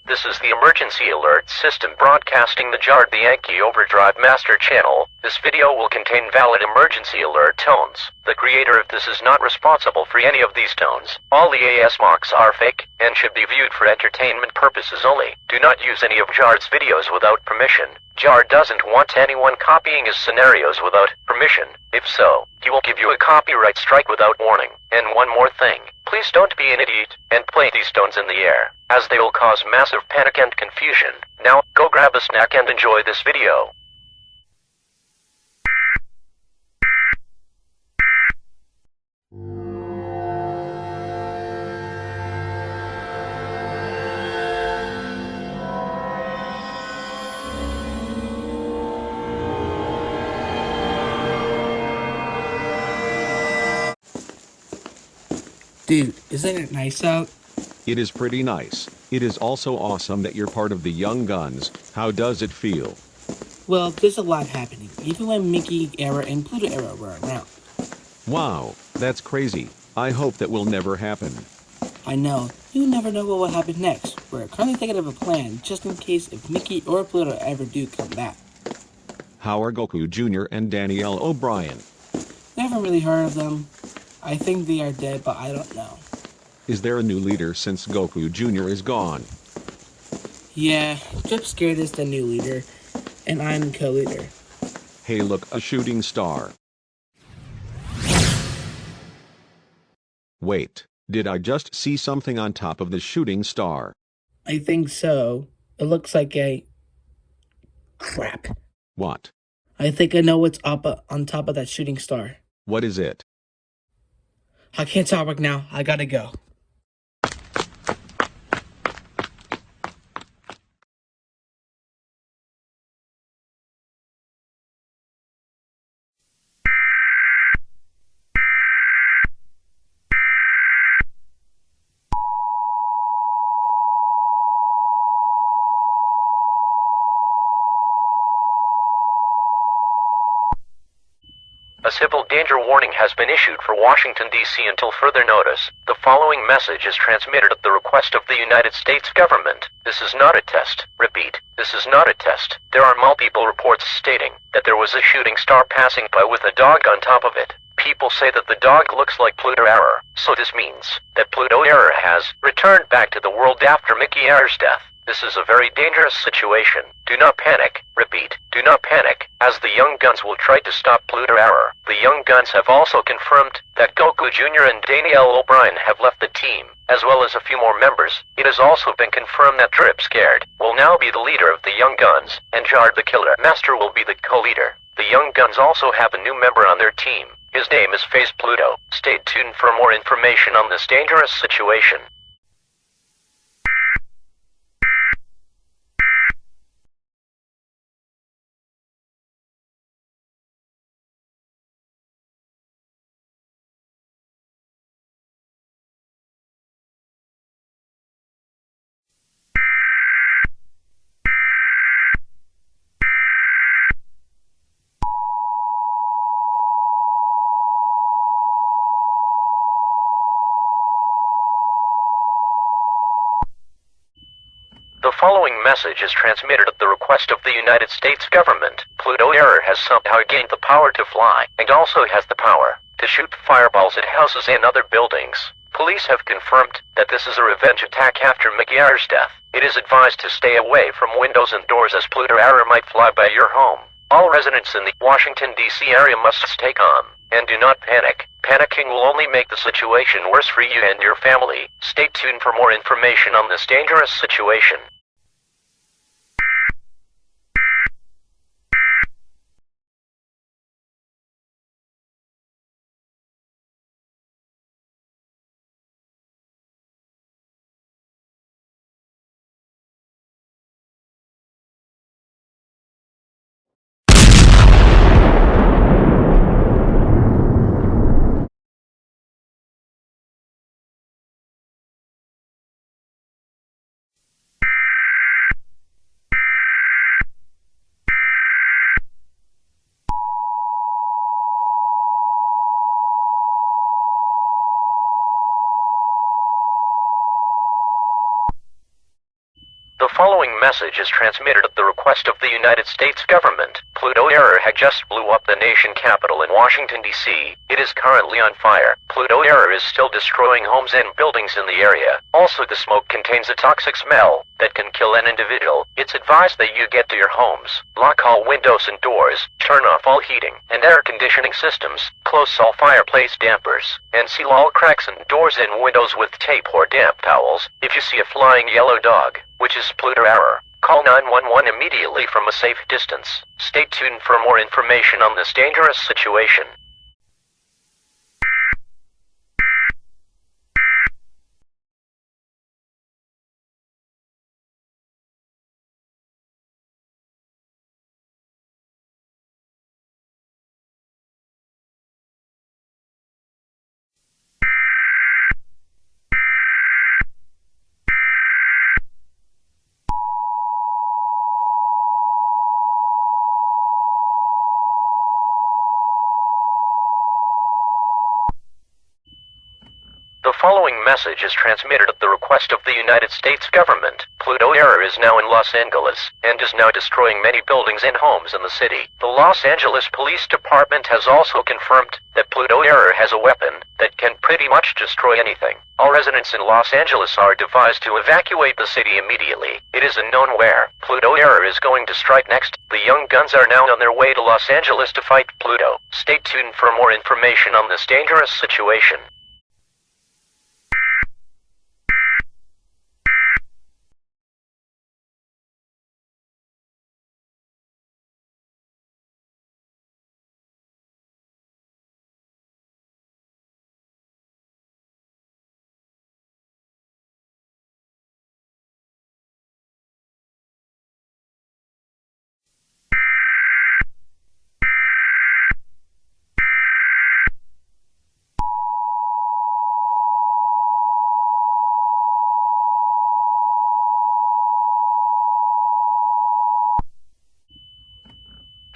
This is the emergency alert system broadcasting the Jard the Yankee Overdrive Master Channel. This video will contain valid emergency alert tones. The creator of this is not responsible for any of these tones. All the EAS marks are fake and should be viewed for entertainment purposes only. Do not use any of Jard's videos without permission. Jard doesn't want anyone copying his scenarios without permission. If so, he will give you a copyright strike without warning. And one more thing, please don't be an idiot and play these tones in the air, as they will cause massive panic and confusion. Now, go grab a snack and enjoy this video. Dude, isn't it nice out? It is pretty nice. It is also awesome that you're part of the Young Guns. How does it feel? Well, there's a lot happening, even when Minnie Error and Pluto Error were around. Wow, that's crazy. I hope that will never happen. I know, you never know what will happen next. We're currently thinking of a plan just in case if Mickey or Pluto ever do come back. How are Goku Jr. and Danielle O'Brien? Never really heard of them. I think they are dead, but I don't know. Is there a new leader since Goku Jr. is gone? Yeah, Drip Scared is the new leader, and I'm co-leader. Hey look, a shooting star. Wait, did I just see something on top of the shooting star? I think so. It looks like a... crap. What? I think I know what's up on top of that shooting star. What is it? I can't talk right now. I gotta go. A civil danger warning has been issued for Washington, D.C. until further notice. The following message is transmitted at the request of the United States government. This is not a test. Repeat, this is not a test. There are multiple reports stating that there was a shooting star passing by with a dog on top of it. People say that the dog looks like Pluto Error, so this means that Pluto Error has returned back to the world after Minnie Error's death. This is a very dangerous situation. Do not panic. Repeat, do not panic, as the Young Guns will try to stop Pluto Error. The Young Guns have also confirmed that Goku Jr. and Danielle O'Brien have left the team, as well as a few more members. It has also been confirmed that Drip Scared will now be the leader of the Young Guns, and Jard the Killer Master will be the co-leader. The Young Guns also have a new member on their team. His name is Phase Pluto. Stay tuned for more information on this dangerous situation. The following message is transmitted at the request of the United States government. Pluto Error has somehow gained the power to fly, and also has the power to shoot fireballs at houses and other buildings. Police have confirmed that this is a revenge attack after Minnie Error's death. It is advised to stay away from windows and doors as Pluto Error might fly by your home. All residents in the Washington, D.C. area must stay calm, and do not panic. Panicking will only make the situation worse for you and your family. Stay tuned for more information on this dangerous situation. The following message is transmitted at the request of the United States government. Pluto Error had just blew up the nation capital in Washington, D.C. It is currently on fire. Pluto Error is still destroying homes and buildings in the area. Also, the smoke contains a toxic smell that can kill an individual. It's advised that you get to your homes, lock all windows and doors, turn off all heating and air conditioning systems, close all fireplace dampers, and seal all cracks and doors and windows with tape or damp towels. If you see a flying yellow dog, which is Pluto Error, call 911 immediately from a safe distance. Stay tuned for more information on this dangerous situation. The following message is transmitted at the request of the United States government. Pluto Error is now in Los Angeles and is now destroying many buildings and homes in the city. The Los Angeles Police Department has also confirmed that Pluto Error has a weapon that can pretty much destroy anything. All residents in Los Angeles are advised to evacuate the city immediately. It is unknown where Pluto Error is going to strike next. The young guns are now on their way to Los Angeles to fight Pluto. Stay tuned for more information on this dangerous situation.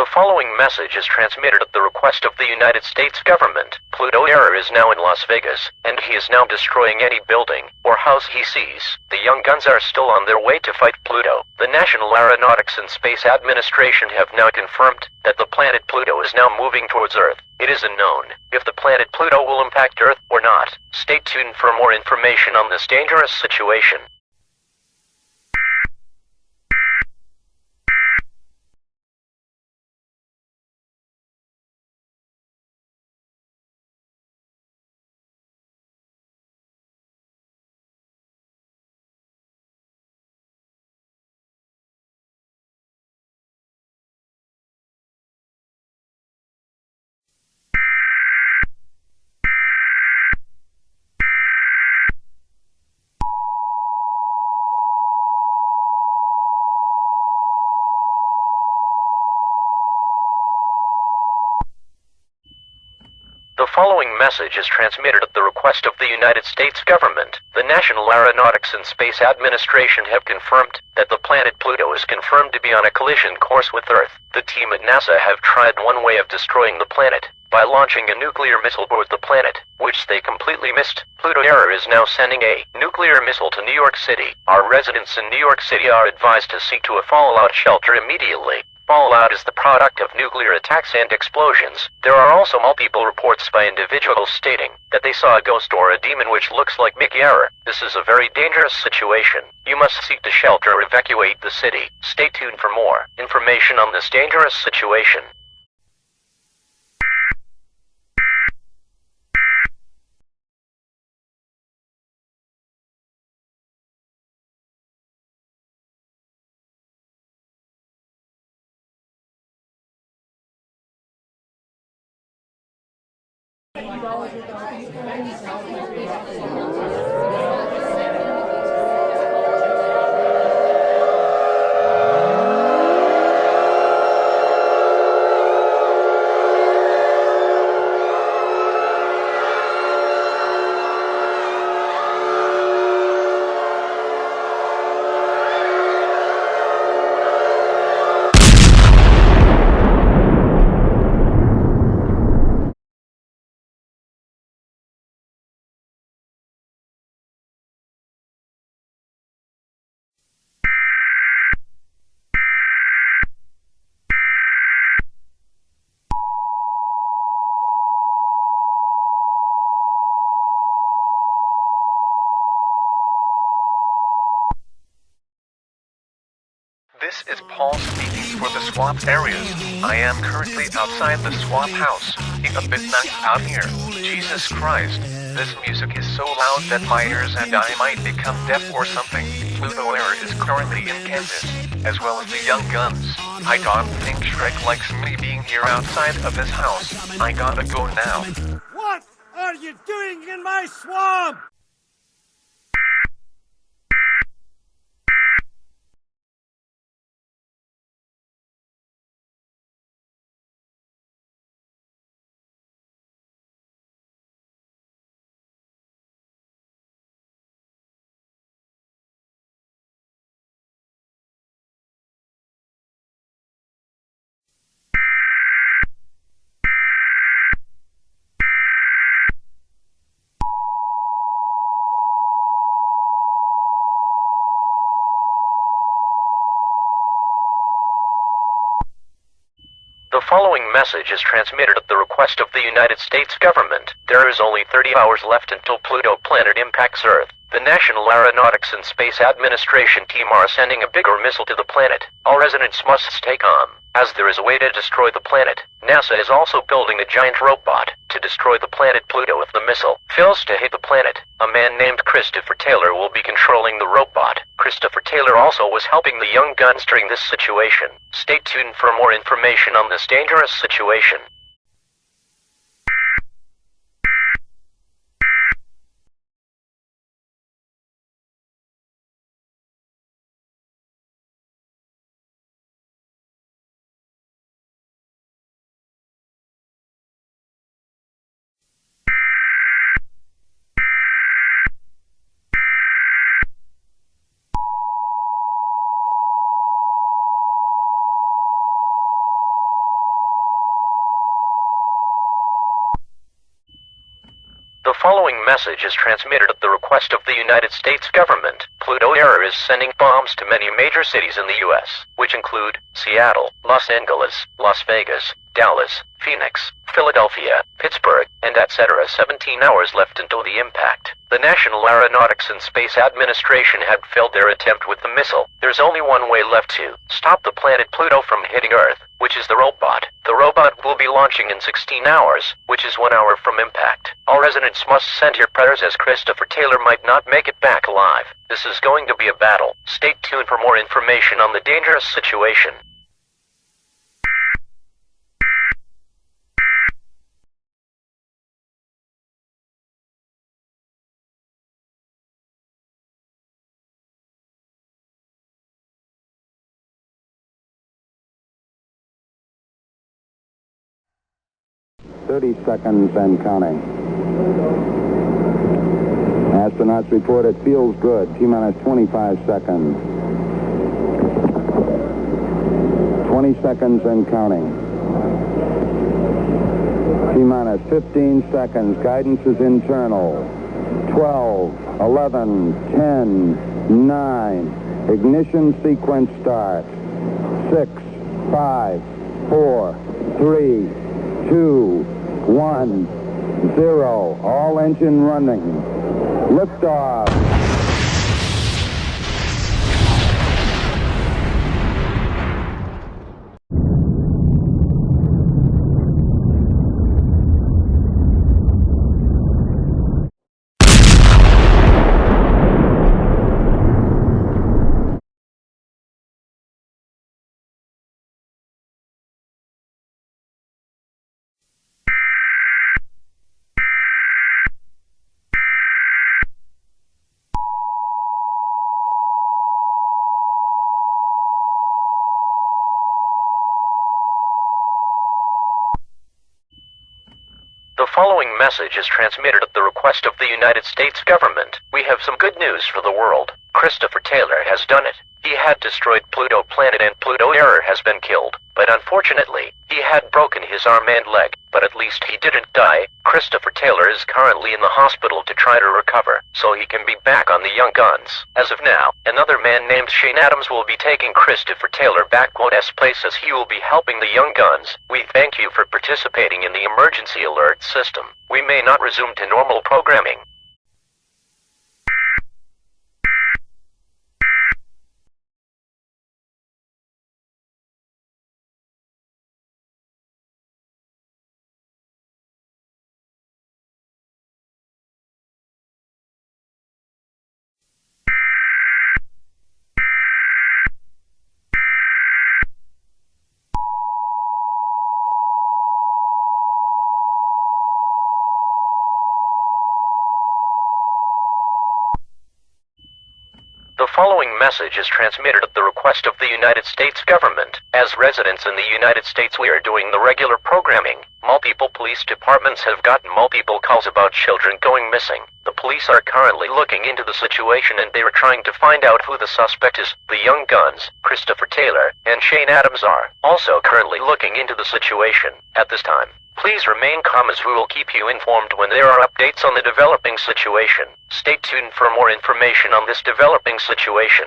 The following message is transmitted at the request of the United States government. Pluto Error is now in Las Vegas, and he is now destroying any building or house he sees. The young guns are still on their way to fight Pluto. The National Aeronautics and Space Administration have now confirmed that the planet Pluto is now moving towards Earth. It is unknown if the planet Pluto will impact Earth or not. Stay tuned for more information on this dangerous situation. The following message is transmitted at the request of the United States government. The National Aeronautics and Space Administration have confirmed that the planet Pluto is confirmed to be on a collision course with Earth. The team at NASA have tried one way of destroying the planet by launching a nuclear missile toward the planet, which they completely missed. Pluto Error is now sending a nuclear missile to New York City. Our residents in New York City are advised to seek to a fallout shelter immediately. Fallout is the product of nuclear attacks and explosions. There are also multiple reports by individuals stating that they saw a ghost or a demon which looks like Minnie Error. This is a very dangerous situation. You must seek to shelter or evacuate the city. Stay tuned for more information on this dangerous situation. This is Paul speaking for the swap areas. I am currently outside the swap house. It's a bit nice out here. Jesus Christ. This music is so loud that my ears and I might become deaf or something. Pluto Error is currently in Kansas, as well as the Young Guns. I don't think Shrek likes me being here outside of his house. I gotta go now. What are you doing in my swamp? The following message is transmitted at the request of the United States government. There is only 30 hours left until Pluto planet impacts Earth. The National Aeronautics and Space Administration team are sending a bigger missile to the planet. All residents must stay calm, as there is a way to destroy the planet. NASA is also building a giant robot to destroy the planet Pluto if the missile fails to hit the planet. A man named Christopher Taylor will be controlling the robot. Christopher Taylor also was helping the Young Guns during this situation. Stay tuned for more information on this dangerous situation. The following message is transmitted at the request of the United States government. Pluto Error is sending bombs to many major cities in the U.S., which include Seattle, Los Angeles, Las Vegas, Dallas, Phoenix, Philadelphia, Pittsburgh, and etc. 17 hours left until the impact. The National Aeronautics and Space Administration had failed their attempt with the missile. There's only one way left to stop the planet Pluto from hitting Earth, which is the robot. The robot will be launching in 16 hours, which is 1 hour from impact. All residents must send your prayers as Christopher Taylor might not make it back alive. This is going to be a battle. Stay tuned for more information on the dangerous situation. "30 seconds and counting. Astronauts report it feels good. T-minus 25 seconds. 20 seconds and counting. T-minus 15 seconds. Guidance is internal. 12, 11, 10, 9. Ignition sequence starts. 6, 5, 4, 3, 2, 1, 0. All engine running. Liftoff. The following message is transmitted at the request of the United States government. We have some good news for the world. Christopher Taylor has done it. He had destroyed Pluto planet and Pluto Error has been killed. But unfortunately, he had broken his arm and leg. But at least he didn't die. Christopher Taylor is currently in the hospital to try to recover, so he can be back on the Young Guns. As of now, another man named Shane Adams will be taking Christopher Taylor back to his place as he will be helping the Young Guns. We thank you for participating in the emergency alert system. We may not resume to normal programming. following message is transmitted at the request of the United States government. As residents in the United States, we are doing the regular programming. Multiple police departments have gotten multiple calls about children going missing. The police are currently looking into the situation and they are trying to find out who the suspect is. The young guns, Christopher Taylor and Shane Adams, are also currently looking into the situation at this time. Please remain calm as we will keep you informed when there are updates on the developing situation. Stay tuned for more information on this developing situation.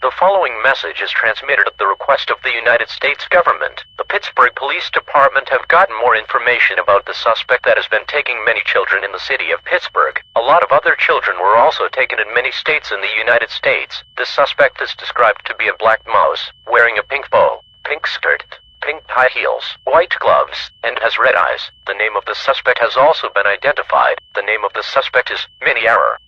The following message is transmitted at the request of the United States government. The Pittsburgh Police Department have gotten more information about the suspect that has been taking many children in the city of Pittsburgh. A lot of other children were also taken in many states in the United States. This suspect is described to be a black mouse, wearing a pink bow, pink skirt, pink high heels, white gloves, and has red eyes. The name of the suspect has also been identified. The name of the suspect is Minnie Error.